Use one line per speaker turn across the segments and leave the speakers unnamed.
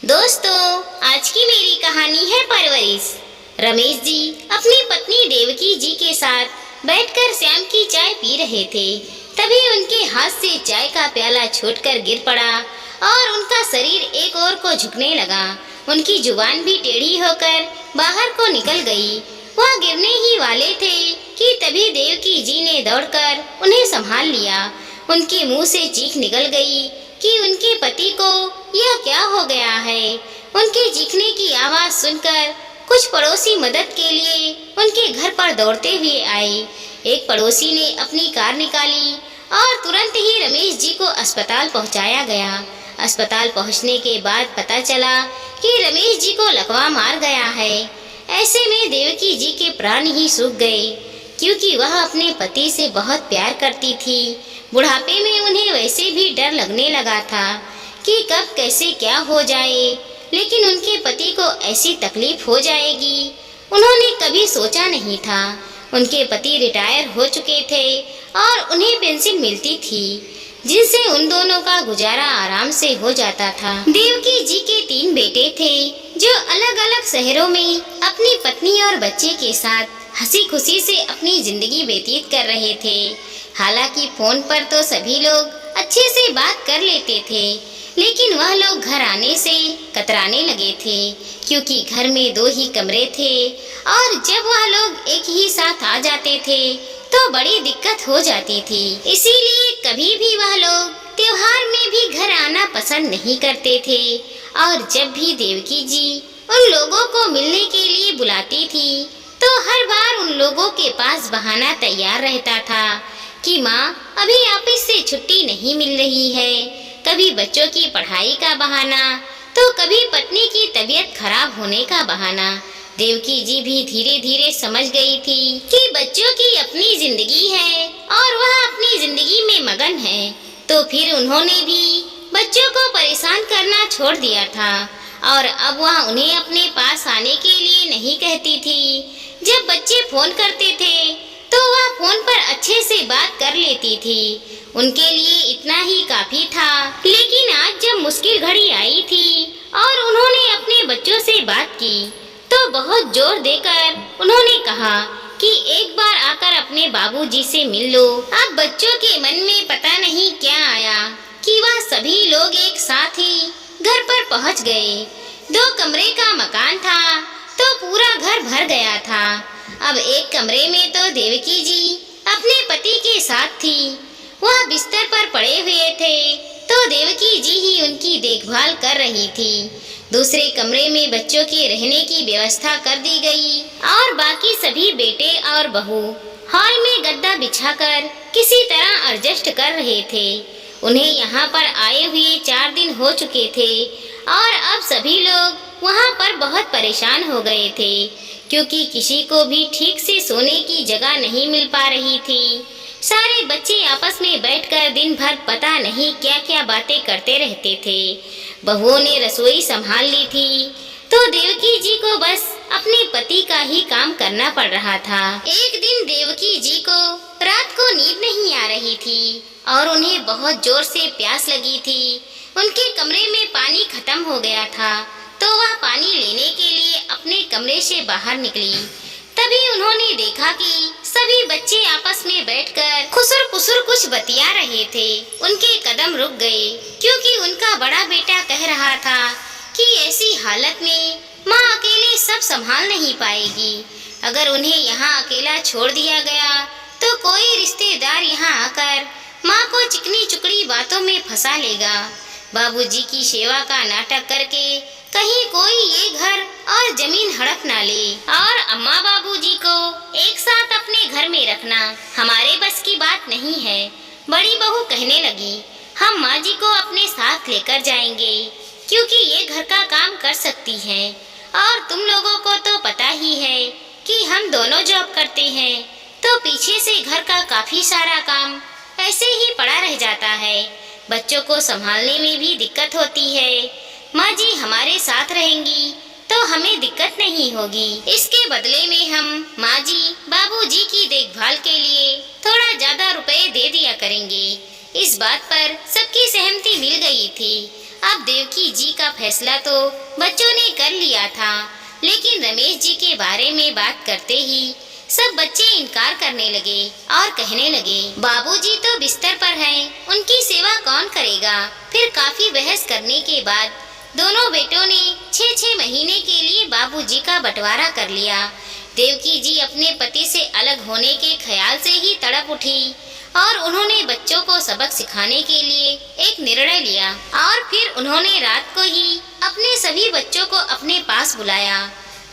दोस्तों, आज की मेरी कहानी है परवरिश। रमेश जी अपनी पत्नी देवकी जी के साथ बैठकर शाम की चाय पी रहे थे। तभी उनके हाथ से चाय का प्याला छूटकर गिर पड़ा और उनका शरीर एक ओर को झुकने लगा। उनकी जुबान भी टेढ़ी होकर बाहर को निकल गई। वह गिरने ही वाले थे कि तभी देवकी जी ने दौड़कर उन्हें संभाल लिया। उनके मुंह से चीख निकल गई कि उनके पति को यह क्या हो गया है। उनके चीखने की आवाज सुनकर कुछ पड़ोसी मदद के लिए उनके घर पर दौड़ते हुए आए। एक पड़ोसी ने अपनी कार निकाली और तुरंत ही रमेश जी को अस्पताल पहुंचाया गया। अस्पताल पहुंचने के बाद पता चला कि रमेश जी को लकवा मार गया है। ऐसे में देवकी जी के प्राण ही सूख गए, क्योंकि वह अपने पति से बहुत प्यार करती थी। बुढ़ापे में उन्हें वैसे भी डर लगने लगा था कि कब कैसे क्या हो जाए, लेकिन उनके पति को ऐसी तकलीफ हो जाएगी उन्होंने कभी सोचा नहीं था। उनके पति रिटायर हो चुके थे और उन्हें पेंशन मिलती थी, जिनसे उन दोनों का गुजारा आराम से हो जाता था। देवकी जी के 3 बेटे थे, जो अलग अलग शहरों में अपनी पत्नी और बच्चे के साथ हंसी खुशी से अपनी जिंदगी व्यतीत कर रहे थे। हालांकि फोन पर तो सभी लोग अच्छे से बात कर लेते थे, लेकिन वह लोग घर आने से कतराने लगे थे, क्योंकि घर में 2 ही कमरे थे और जब वह लोग एक ही साथ आ जाते थे तो बड़ी दिक्कत हो जाती थी। इसीलिए कभी भी वह लोग त्योहार में भी घर आना पसंद नहीं करते थे। और जब भी देवकी जी उन लोगों को मिलने के लिए बुलाती थी तो हर बार उन लोगों के पास बहाना तैयार रहता था कि माँ अभी ऑफिस से छुट्टी नहीं मिल रही है। कभी बच्चों की पढ़ाई का बहाना तो कभी पत्नी की तबीयत खराब होने का बहाना। देवकी जी भी धीरे धीरे समझ गई थी कि बच्चों की अपनी जिंदगी है और वह अपनी जिंदगी में मगन है, तो फिर उन्होंने भी बच्चों को परेशान करना छोड़ दिया था और अब वह उन्हें अपने पास आने के लिए नहीं कहती थी। जब बच्चे फोन करते थे तो वह फोन पर अच्छे से बात कर लेती थी, उनके लिए इतना ही काफी था। लेकिन आज जब मुश्किल घड़ी आई थी और उन्होंने अपने बच्चों से बात की तो बहुत जोर देकर उन्होंने कहा कि एक बार आकर अपने बाबूजी से मिल लो। अब बच्चों के मन में पता नहीं क्या आया कि वह सभी लोग एक साथ ही घर पर पहुंच गए। 2 कमरे का मकान था तो पूरा घर भर गया था। अब एक कमरे में तो देवकी जी अपने पति के साथ थी, वह बिस्तर पर पड़े हुए थे तो देवकी जी ही उनकी देखभाल कर रही थी। दूसरे कमरे में बच्चों के रहने की व्यवस्था कर दी गई और बाकी सभी बेटे और बहू हॉल में गद्दा बिछाकर किसी तरह एडजस्ट कर रहे थे। उन्हें यहाँ पर आए हुए 4 दिन हो चुके थे और अब सभी लोग वहाँ पर बहुत परेशान हो गए थे, क्योंकि किसी को भी ठीक से सोने की जगह नहीं मिल पा रही थी। सारे बच्चे आपस में बैठकर दिन भर पता नहीं क्या क्या बातें करते रहते थे। बहुओं ने रसोई संभाल ली थी तो देवकी जी को बस अपने पति का ही काम करना पड़ रहा था। एक दिन देवकी जी को रात को नींद नहीं आ रही थी और उन्हें बहुत जोर से प्यास लगी थी। उनके कमरे में पानी खत्म हो गया था तो वह पानी लेने के लिए अपने कमरे से बाहर निकली। तभी उन्होंने देखा कि सभी बच्चे आपस में बैठकर खुसुर पुसुर कुछ बतिया रहे थे। उनके कदम रुक गए, क्योंकि उनका बड़ा बेटा कह रहा था कि ऐसी हालत में माँ अकेले सब संभाल नहीं पाएगी। अगर उन्हें यहाँ अकेला छोड़ दिया गया तो कोई रिश्तेदार यहाँ आकर माँ को चिकनी चुकड़ी बातों में फंसा लेगा। बाबूजी की सेवा का नाटक करके कहीं कोई ये घर और जमीन हड़प ना ले और अम्मा बाबूजी को एक साथ अपने घर में रखना हमारे बस की बात नहीं है। बड़ी बहू कहने लगी, हम माँ जी को अपने साथ लेकर जाएंगे, क्योंकि ये घर का काम कर सकती हैं और तुम लोगों को तो पता ही है कि हम दोनों जॉब करते हैं, तो पीछे से घर का काफी सारा काम ऐसे ही पड़ा रह जाता है। बच्चों को संभालने में भी दिक्कत होती है। माँ जी हमारे साथ रहेंगी तो हमें दिक्कत नहीं होगी। इसके बदले में हम माँ जी बाबूजी की देखभाल के लिए थोड़ा ज्यादा रुपए दे दिया करेंगे। इस बात पर सबकी सहमति मिल गई थी अब देवकी जी का फैसला तो बच्चों ने कर लिया था, लेकिन रमेश जी के बारे में बात करते ही सब बच्चे इनकार करने लगे और कहने लगे, बाबूजी तो बिस्तर पर हैं, उनकी सेवा कौन करेगा। फिर काफी बहस करने के बाद दोनों बेटों ने 6-6 महीने के लिए बाबूजी का बंटवारा कर लिया। देवकी जी अपने पति से अलग होने के ख्याल से ही तड़प उठी और उन्होंने बच्चों को सबक सिखाने के लिए एक निर्णय लिया और फिर उन्होंने रात को ही अपने सभी बच्चों को अपने पास बुलाया।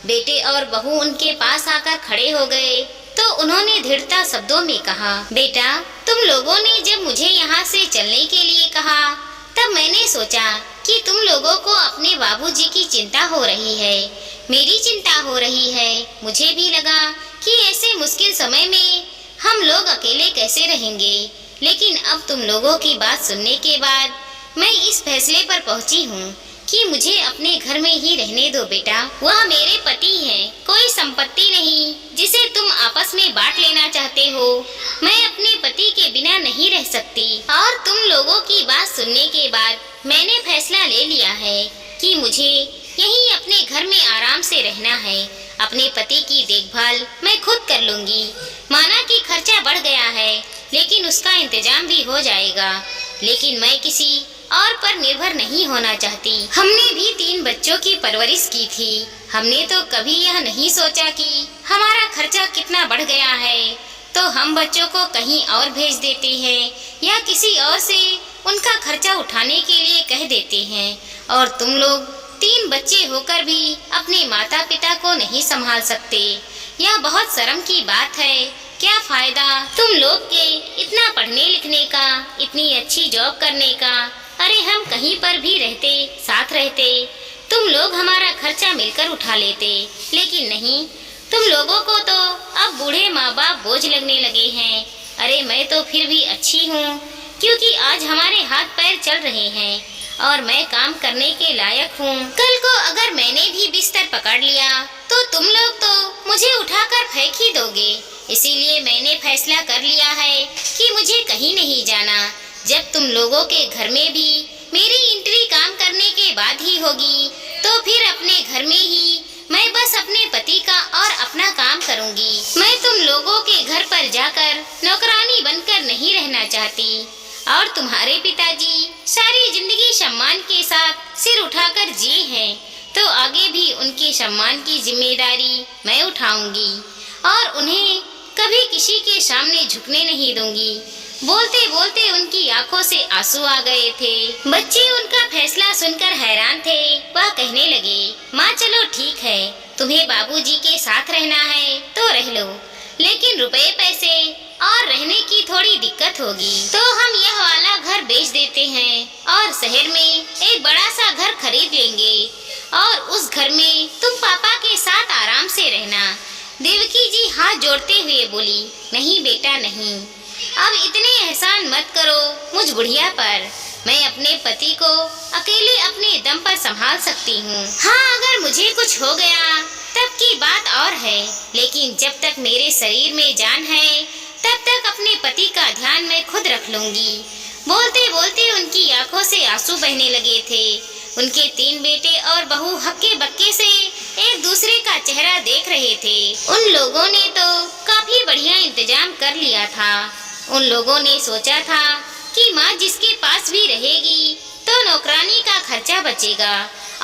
बेटे और बहू उनके पास आकर खड़े हो गए तो उन्होंने दृढ़ता शब्दों में कहा, बेटा, तुम लोगों ने जब मुझे यहाँ से चलने के लिए कहा तब मैंने सोचा कि तुम लोगों को अपने बाबूजी की चिंता हो रही है, मेरी चिंता हो रही है। मुझे भी लगा कि ऐसे मुश्किल समय में हम लोग अकेले कैसे रहेंगे, लेकिन अब तुम लोगों की बात सुनने के बाद मैं इस फैसले पर पहुंची हूँ कि मुझे अपने घर में ही रहने दो बेटा। वह मेरे पति हैं, कोई संपत्ति नहीं जिसे तुम आपस में बांट लेना चाहते हो। मैं अपने पति के बिना नहीं रह सकती और तुम लोगों की बात सुनने के बाद मैंने फैसला ले लिया है कि मुझे यहीं अपने घर में आराम से रहना है। अपने पति की देखभाल मैं खुद कर लूंगी। माना कि खर्चा बढ़ गया है, लेकिन उसका इंतजाम भी हो जाएगा। लेकिन मैं किसी और पर निर्भर नहीं होना चाहती। हमने भी 3 बच्चों की परवरिश की थी। हमने तो कभी यह नहीं सोचा कि हमारा खर्चा कितना बढ़ गया है तो हम बच्चों को कहीं और भेज देते हैं या किसी और से उनका खर्चा उठाने के लिए कह देते हैं। और तुम लोग 3 बच्चे होकर भी अपने माता पिता को नहीं संभाल सकते। यह बहुत शर्म की बात है। क्या फायदा तुम लोग के इतना पढ़ने लिखने का, इतनी अच्छी जॉब करने का। अरे हम कहीं पर भी रहते, साथ रहते, तुम लोग हमारा खर्चा मिलकर उठा लेते, लेकिन नहीं, तुम लोगों को तो अब बूढ़े माँ बाप बोझ लगने लगे हैं। अरे मैं तो फिर भी अच्छी हूँ, क्योंकि आज हमारे हाथ पैर चल रहे हैं और मैं काम करने के लायक हूँ। कल को अगर मैंने भी बिस्तर पकड़ लिया तो तुम लोग तो मुझे उठाकर फेंक ही दोगे। इसीलिए मैंने फैसला कर लिया है कि मुझे कहीं नहीं जाना। जब तुम लोगों के घर में भी मेरी एंट्री काम करने के बाद ही होगी तो फिर अपने घर में ही मैं बस अपने पति का और अपना काम करूंगी। मैं तुम लोगों के घर पर जाकर नौकरानी बनकर नहीं रहना चाहती। और तुम्हारे पिताजी सारी जिंदगी सम्मान के साथ सिर उठाकर जिए हैं तो आगे भी उनके सम्मान की जिम्मेदारी मैं उठाऊंगी और उन्हें कभी किसी के सामने झुकने नहीं दूंगी। बोलते बोलते उनकी आंखों से आंसू आ गए थे। बच्चे उनका फैसला सुनकर हैरान थे। वह कहने लगे, माँ चलो ठीक है, तुम्हें बाबूजी के साथ रहना है तो रह लो, लेकिन रुपए पैसे और रहने की थोड़ी दिक्कत होगी तो हम यह वाला घर बेच देते हैं और शहर में एक बड़ा सा घर खरीद लेंगे और उस घर में तुम पापा के साथ आराम से रहना। देवकी जी हाथ जोड़ते हुए बोली, नहीं बेटा नहीं, अब इतने एहसान मत करो मुझ बुढ़िया पर। मैं अपने पति को अकेले अपने दम पर संभाल सकती हूँ। हाँ, अगर मुझे कुछ हो गया तब की बात और है, लेकिन जब तक मेरे शरीर में जान है तब तक अपने पति का ध्यान मैं खुद रख लूंगी। बोलते बोलते उनकी आंखों से आंसू बहने लगे थे। उनके 3 बेटे और बहू हक्के बक्के से एक दूसरे का चेहरा देख रहे थे। उन लोगों ने तो काफी बढ़िया इंतजाम कर लिया था। उन लोगों ने सोचा था कि माँ जिसके पास भी रहेगी तो नौकरानी का खर्चा बचेगा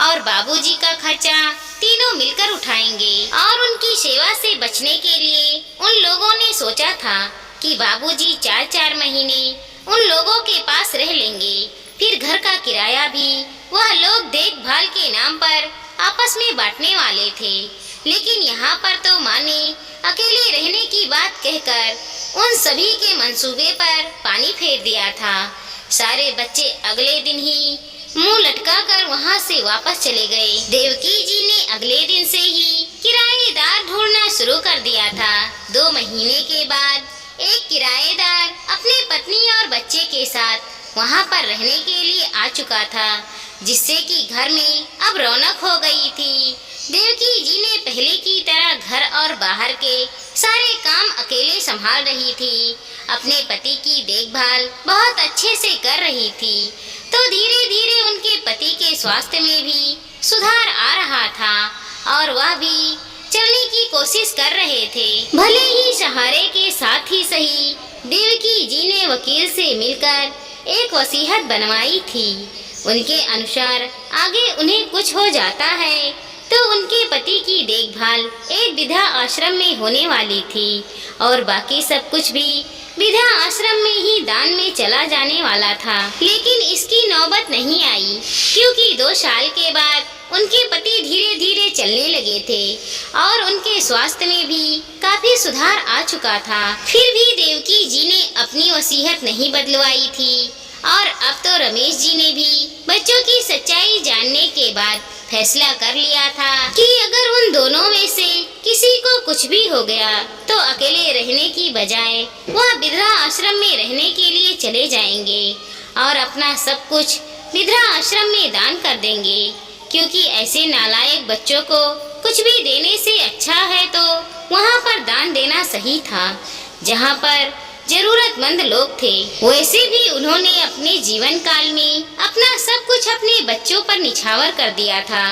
और बाबूजी का खर्चा तीनों मिलकर उठाएंगे। और उनकी सेवा से बचने के लिए उन लोगों ने सोचा था कि बाबूजी 4-4 महीने उन लोगों के पास रह लेंगे। फिर घर का किराया भी वह लोग देखभाल के नाम पर आपस में बांटने वाले थे। लेकिन यहाँ पर तो माँ ने अकेले रहने की बात कहकर उन सभी के मंसूबे पर पानी फेर दिया था। सारे बच्चे अगले दिन ही मुंह लटकाकर वहाँ से वापस चले गए। देवकी जी ने अगले दिन से ही किराएदार ढूंढना शुरू कर दिया था। 2 महीने के बाद एक किराएदार अपनी पत्नी और बच्चे के साथ वहाँ पर रहने के लिए आ चुका था, जिससे कि घर में अब रौनक हो गई थी। देवकी जी ने पहले की तरह घर और बाहर के सारे काम अकेले संभाल रही थी। अपने पति की देखभाल बहुत अच्छे से कर रही थी। तो धीरे धीरे उनके पति के स्वास्थ्य में भी सुधार आ रहा था और वह भी चलने की कोशिश कर रहे थे। भले ही सहारे के साथ ही सही, देवकी जी ने वकील से मिलकर एक वसीयत बनवाई थी। उनके अनुसार आगे उन्हें कुछ हो जाता है तो उनके पति की देखभाल एक वृद्धा आश्रम में होने वाली थी और बाकी सब कुछ भी वृद्धा आश्रम में ही दान में चला जाने वाला था। लेकिन इसकी नौबत नहीं आई, क्योंकि 2 साल के बाद उनके पति धीरे धीरे चलने लगे थे और उनके स्वास्थ्य में भी काफी सुधार आ चुका था। फिर भी देवकी जी ने अपनी वसीयत नहीं बदलवाई थी और अब तो रमेश जी ने भी बच्चों की सच्चाई जानने के बाद फैसला कर लिया था कि अगर उन दोनों में से किसी को कुछ भी हो गया तो अकेले रहने की बजाय वह वृद्धा आश्रम में रहने के लिए चले जाएंगे और अपना सब कुछ वृद्धा आश्रम में दान कर देंगे, क्योंकि ऐसे नालायक बच्चों को कुछ भी देने से अच्छा है तो वहाँ पर दान देना सही था जहाँ पर जरूरतमंद लोग थे। वैसे भी उन्होंने अपने जीवन काल में अपना सब कुछ अपने बच्चों पर निछावर कर दिया था।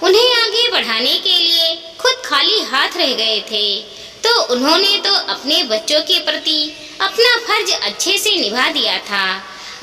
उन्हें आगे बढ़ाने के लिए खुद खाली हाथ रह गए थे, तो उन्होंने तो अपने बच्चों के प्रति अपना फर्ज अच्छे से निभा दिया था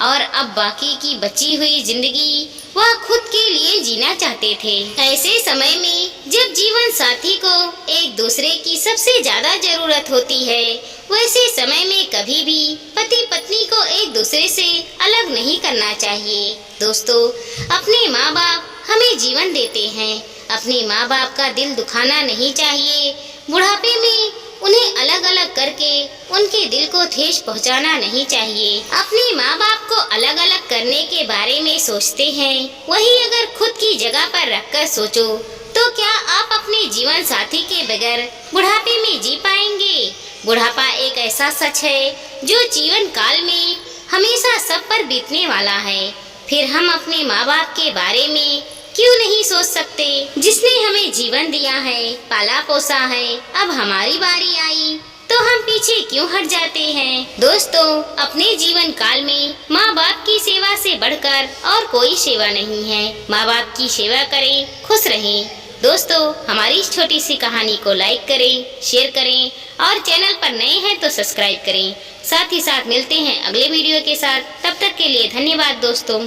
और अब बाकी की बची हुई जिंदगी वह खुद के लिए जीना चाहते थे। ऐसे समय में जब जीवन साथी को एक दूसरे की सबसे ज्यादा जरूरत होती है, वैसे समय में कभी भी पति पत्नी को एक दूसरे से अलग नहीं करना चाहिए। दोस्तों, अपने माँ बाप हमें जीवन देते हैं, अपने माँ बाप का दिल दुखाना नहीं चाहिए। बुढ़ापे में उन्हें अलग अलग करके उनके दिल को ठेस पहुंचाना नहीं चाहिए। अपने माँ बाप को अलग अलग करने के बारे में सोचते हैं, वही अगर खुद की जगह पर रखकर सोचो तो क्या आप अपने जीवन साथी के बगैर बुढ़ापे में जी पाएंगे? बुढ़ापा एक ऐसा सच है जो जीवन काल में हमेशा सब पर बीतने वाला है। फिर हम अपने माँ बाप के बारे में क्यों नहीं सोच सकते, जिसने हमें जीवन दिया है, पाला पोसा है। अब हमारी बारी आई तो हम पीछे क्यों हट जाते हैं? दोस्तों, अपने जीवन काल में माँ बाप की सेवा से बढ़कर और कोई सेवा नहीं है। माँ बाप की सेवा करें, खुश रहें। दोस्तों, हमारी इस छोटी सी कहानी को लाइक करें, शेयर करें और चैनल पर नए हैं तो सब्सक्राइब करें। साथ ही साथ मिलते हैं अगले वीडियो के साथ। तब तक के लिए धन्यवाद दोस्तों।